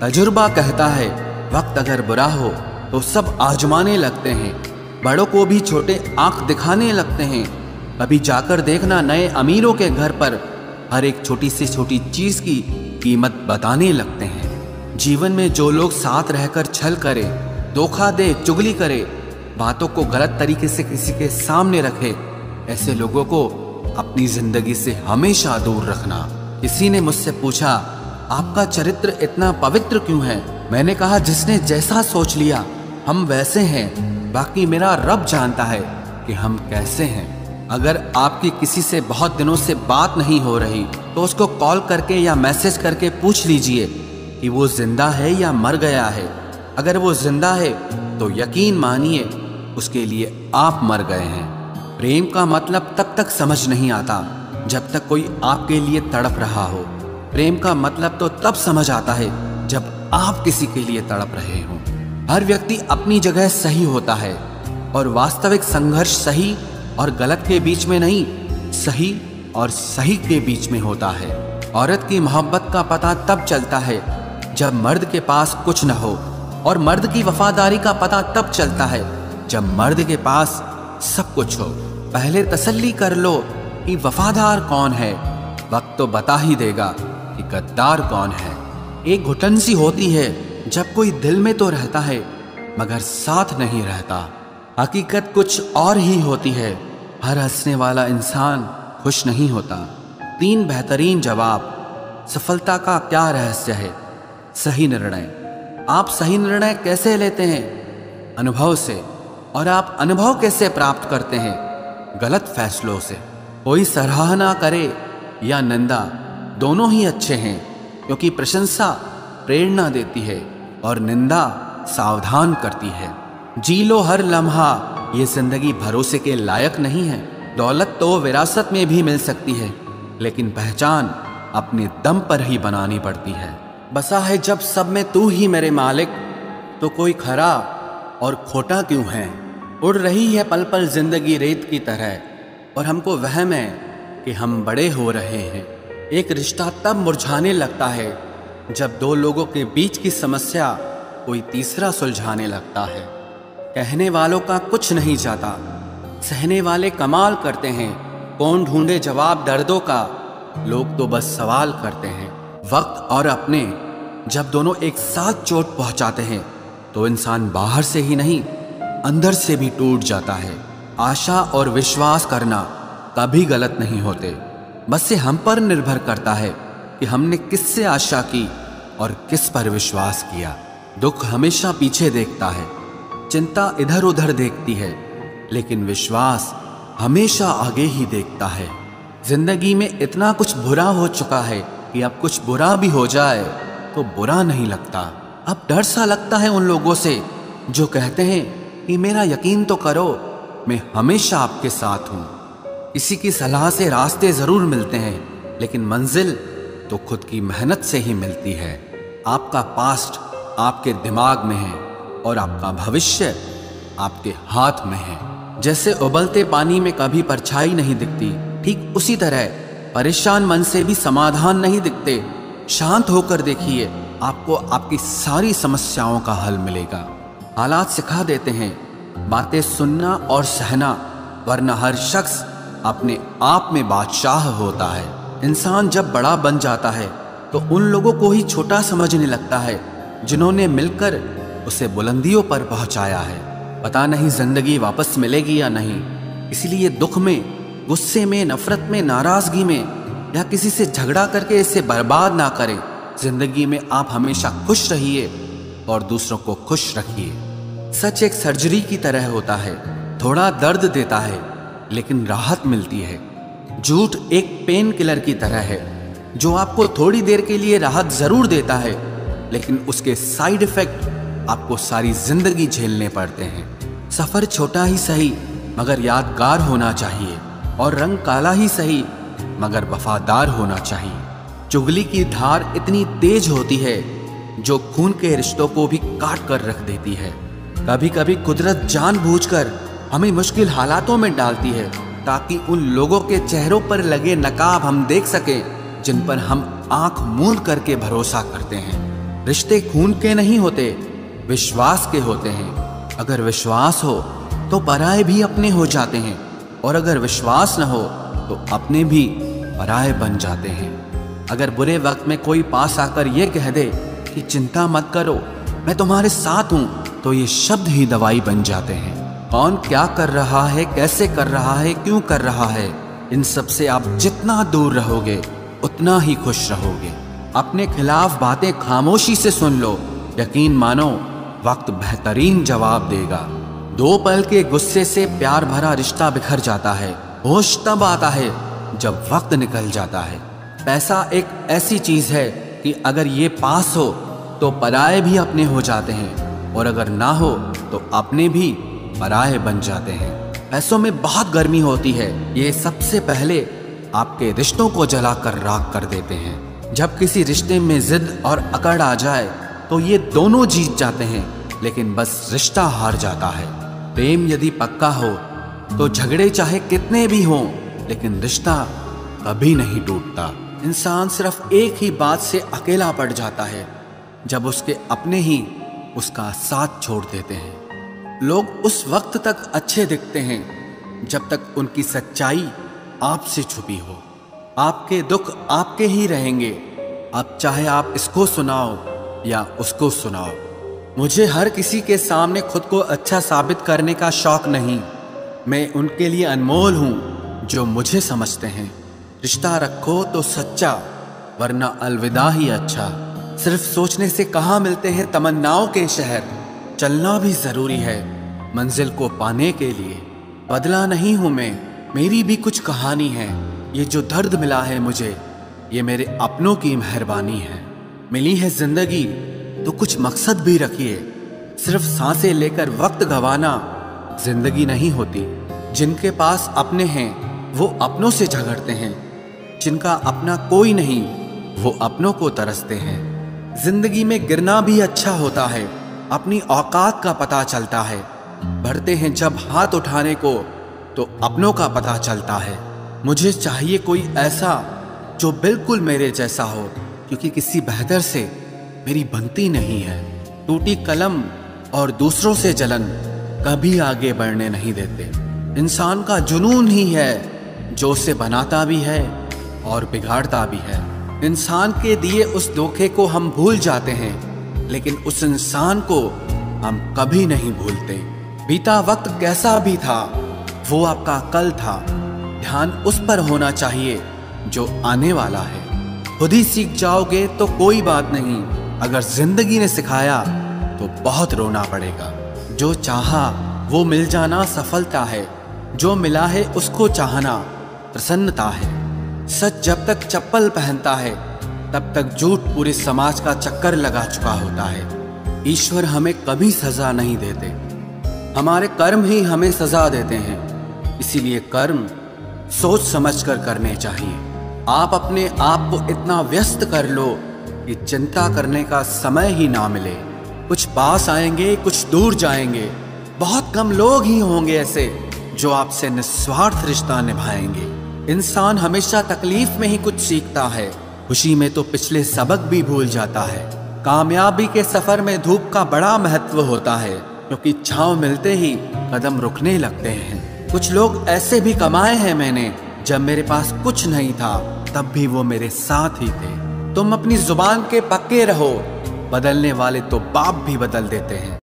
तजुर्बा कहता है वक्त अगर बुरा हो तो सब आजमाने लगते हैं, बड़ों को भी छोटे आंख दिखाने लगते हैं। कभी जाकर देखना नए अमीरों के घर पर हर एक छोटी से छोटी चीज की कीमत बताने लगते हैं। जीवन में जो लोग साथ रहकर छल करे, धोखा दे, चुगली करे, बातों को गलत तरीके से किसी के सामने रखे, ऐसे लोगों को अपनी जिंदगी से हमेशा दूर रखना। किसी ने मुझसे पूछा, आपका चरित्र इतना पवित्र क्यों है? मैंने कहा, जिसने जैसा सोच लिया हम वैसे हैं, बाकी मेरा रब जानता है कि हम कैसे हैं। अगर आपकी किसी से बहुत दिनों से बात नहीं हो रही तो उसको कॉल करके या मैसेज करके पूछ लीजिए कि वो जिंदा है या मर गया है। अगर वो जिंदा है तो यकीन मानिए उसके लिए आप मर गए हैं। प्रेम का मतलब तब तक समझ नहीं आता जब तक कोई आपके लिए तड़प रहा हो। प्रेम का मतलब तो तब समझ आता है जब आप किसी के लिए तड़प रहे हो। हर व्यक्ति अपनी जगह सही होता है और वास्तविक संघर्ष सही और गलत के बीच में नहीं, सही और सही के बीच में होता है। औरत की मोहब्बत का पता तब चलता है जब मर्द के पास कुछ न हो, और मर्द की वफादारी का पता तब चलता है जब मर्द के पास सब कुछ हो। पहले तसल्ली कर लो कि वफादार कौन है, वक्त तो बता ही देगा कि गद्दार कौन है। एक घुटन सी होती है जब कोई दिल में तो रहता है मगर साथ नहीं रहता। हकीकत कुछ और ही होती है। हर हंसने वाला इंसान खुश नहीं होता। 3 बेहतरीन जवाब। सफलता का क्या रहस्य है? सही निर्णय। आप सही निर्णय कैसे लेते हैं? अनुभव से। और आप अनुभव कैसे प्राप्त करते हैं? गलत फैसलों से। कोई सराहना करे या निंदा, दोनों ही अच्छे हैं, क्योंकि प्रशंसा प्रेरणा देती है और निंदा सावधान करती है। जी लो हर लम्हा, ये जिंदगी भरोसे के लायक नहीं है। दौलत तो विरासत में भी मिल सकती है, लेकिन पहचान अपने दम पर ही बनानी पड़ती है। बसा है जब सब में तू ही मेरे मालिक, तो कोई खरा और खोटा क्यों है? उड़ रही है पल पल जिंदगी रेत की तरह, और हमको वहम है कि हम बड़े हो रहे हैं। एक रिश्ता तब मुरझाने लगता है जब 2 लोगों के बीच की समस्या कोई तीसरा सुलझाने लगता है। कहने वालों का कुछ नहीं जाता, सहने वाले कमाल करते हैं। कौन ढूंढे जवाब दर्दों का, लोग तो बस सवाल करते हैं। वक्त और अपने जब दोनों एक साथ चोट पहुंचाते हैं तो इंसान बाहर से ही नहीं, अंदर से भी टूट जाता है। आशा और विश्वास करना कभी गलत नहीं होते, बस ये हम पर निर्भर करता है कि हमने किससे आशा की और किस पर विश्वास किया। दुख हमेशा पीछे देखता है, चिंता इधर उधर देखती है, लेकिन विश्वास हमेशा आगे ही देखता है। जिंदगी में इतना कुछ बुरा हो चुका है कि अब कुछ बुरा भी हो जाए तो बुरा नहीं लगता। अब डर सा लगता है उन लोगों से जो कहते हैं कि मेरा यकीन तो करो, मैं हमेशा आपके साथ हूँ। किसी की सलाह से रास्ते जरूर मिलते हैं, लेकिन मंजिल तो खुद की मेहनत से ही मिलती है। आपका पास्ट आपके दिमाग में है और आपका भविष्य आपके हाथ में है। जैसे उबलते पानी में कभी परछाई नहीं दिखती, ठीक उसी तरह परेशान मन से भी समाधान नहीं दिखते। शांत होकर देखिए, आपको आपकी सारी समस्याओं का हल मिलेगा। हालात सिखा देते हैं बातें सुनना और सहना, वरना हर शख्स अपने आप में बादशाह होता है। इंसान जब बड़ा बन जाता है तो उन लोगों को ही छोटा समझने लगता है जिन्होंने मिलकर उसे बुलंदियों पर पहुंचाया है। पता नहीं जिंदगी वापस मिलेगी या नहीं, इसलिए दुख में, गुस्से में, नफरत में, नाराजगी में या किसी से झगड़ा करके इसे बर्बाद ना करें। जिंदगी में आप हमेशा खुश रहिए और दूसरों को खुश रखिए। सच एक सर्जरी की तरह होता है, थोड़ा दर्द देता है लेकिन राहत मिलती है। झूठ एक पेन किलर की तरह है जो आपको थोड़ी देर के लिए राहत जरूर देता है, लेकिन उसके साइड इफेक्ट आपको सारी जिंदगी झेलने पड़ते हैं। सफर छोटा ही सही मगर यादगार होना चाहिए, और रंग काला ही सही मगर वफादार होना चाहिए। चुगली की धार इतनी तेज होती है जो खून के रिश्तों को भी काट कर रख देती है। कभी कभी कुदरत जानबूझकर हमें मुश्किल हालातों में डालती है ताकि उन लोगों के चेहरों पर लगे नकाब हम देख सकें जिन पर हम आंख मूंद करके भरोसा करते हैं। रिश्ते खून के नहीं होते, विश्वास के होते हैं। अगर विश्वास हो तो पराये भी अपने हो जाते हैं, और अगर विश्वास न हो तो अपने भी पराये बन जाते हैं। अगर बुरे वक्त में कोई पास आकर ये कह दे कि चिंता मत करो, मैं तुम्हारे साथ हूं, तो ये शब्द ही दवाई बन जाते हैं। कौन क्या कर रहा है, कैसे कर रहा है, क्यों कर रहा है, इन सब से आप जितना दूर रहोगे उतना ही खुश रहोगे। अपने खिलाफ बातें खामोशी से सुन लो, यकीन मानो वक्त बेहतरीन जवाब देगा। 2 पल के गुस्से से प्यार भरा रिश्ता बिखर जाता है। होश तब आता है जब वक्त निकल जाता है। पैसा एक ऐसी चीज है कि अगर ये पास हो तो पराये भी अपने हो जाते हैं, और अगर ना हो तो अपने भी पराये बन जाते हैं। पैसों में बहुत गर्मी होती है, ये सबसे पहले आपके रिश्तों को जलाकर राख कर देते हैं। जब किसी रिश्ते में जिद और अकड़ आ जाए तो ये दोनों जीत जाते हैं, लेकिन बस रिश्ता हार जाता है। प्रेम यदि पक्का हो तो झगड़े चाहे कितने भी हों, लेकिन रिश्ता कभी नहीं टूटता। इंसान सिर्फ एक ही बात से अकेला पड़ जाता है, जब उसके अपने ही उसका साथ छोड़ देते हैं। लोग उस वक्त तक अच्छे दिखते हैं जब तक उनकी सच्चाई आपसे छुपी हो। आपके दुख आपके ही रहेंगे, अब चाहे आप इसको सुनाओ या उसको सुनाओ। मुझे हर किसी के सामने खुद को अच्छा साबित करने का शौक नहीं। मैं उनके लिए अनमोल हूँ जो मुझे समझते हैं। रिश्ता रखो तो सच्चा, वरना अलविदा ही अच्छा। सिर्फ सोचने से कहाँ मिलते हैं तमन्नाओं के शहर। चलना भी जरूरी है मंजिल को पाने के लिए। बदला नहीं हूं मैं, मेरी भी कुछ कहानी है। ये जो दर्द मिला है मुझे, ये मेरे अपनों की मेहरबानी है। मिली है जिंदगी तो कुछ मकसद भी रखिए। सिर्फ सांसें लेकर वक्त गंवाना जिंदगी नहीं होती। जिनके पास अपने हैं वो अपनों से झगड़ते हैं, जिनका अपना कोई नहीं वो अपनों को तरसते हैं। जिंदगी में गिरना भी अच्छा होता है, अपनी औकात का पता चलता है। बढ़ते हैं जब हाथ उठाने को तो अपनों का पता चलता है। मुझे चाहिए कोई ऐसा जो बिल्कुल मेरे जैसा हो, क्योंकि किसी बेहतर से मेरी बनती नहीं है। टूटी कलम और दूसरों से जलन कभी आगे बढ़ने नहीं देते। इंसान का जुनून ही है जो उसे बनाता भी है और बिगाड़ता भी है। इंसान के दिए उस धोखे को हम भूल जाते हैं, लेकिन उस इंसान को हम कभी नहीं भूलते। बीता वक्त कैसा भी था वो आपका कल था। ध्यान उस पर होना चाहिए जो आने वाला है। खुद ही सीख जाओगे तो कोई बात नहीं, अगर जिंदगी ने सिखाया तो बहुत रोना पड़ेगा। जो चाहा वो मिल जाना सफलता है, जो मिला है उसको चाहना प्रसन्नता है। सच जब तक चप्पल पहनता है तब तक झूठ पूरे समाज का चक्कर लगा चुका होता है। ईश्वर हमें कभी सजा नहीं देते, हमारे कर्म ही हमें सजा देते हैं। इसीलिए कर्म सोच समझकर करने चाहिए। आप अपने आप को इतना व्यस्त कर लो कि चिंता करने का समय ही ना मिले। कुछ पास आएंगे, कुछ दूर जाएंगे। बहुत कम लोग ही होंगे ऐसे जो आपसे निस्वार्थ रिश्ता निभाएंगे। इंसान हमेशा तकलीफ में ही कुछ सीखता है, खुशी में तो पिछले सबक भी भूल जाता है। कामयाबी के सफर में धूप का बड़ा महत्व होता है, क्योंकि छांव मिलते ही कदम रुकने लगते हैं। कुछ लोग ऐसे भी कमाए हैं मैंने, जब मेरे पास कुछ नहीं था तब भी वो मेरे साथ ही थे। तुम अपनी जुबान के पक्के रहो, बदलने वाले तो बाप भी बदल देते हैं।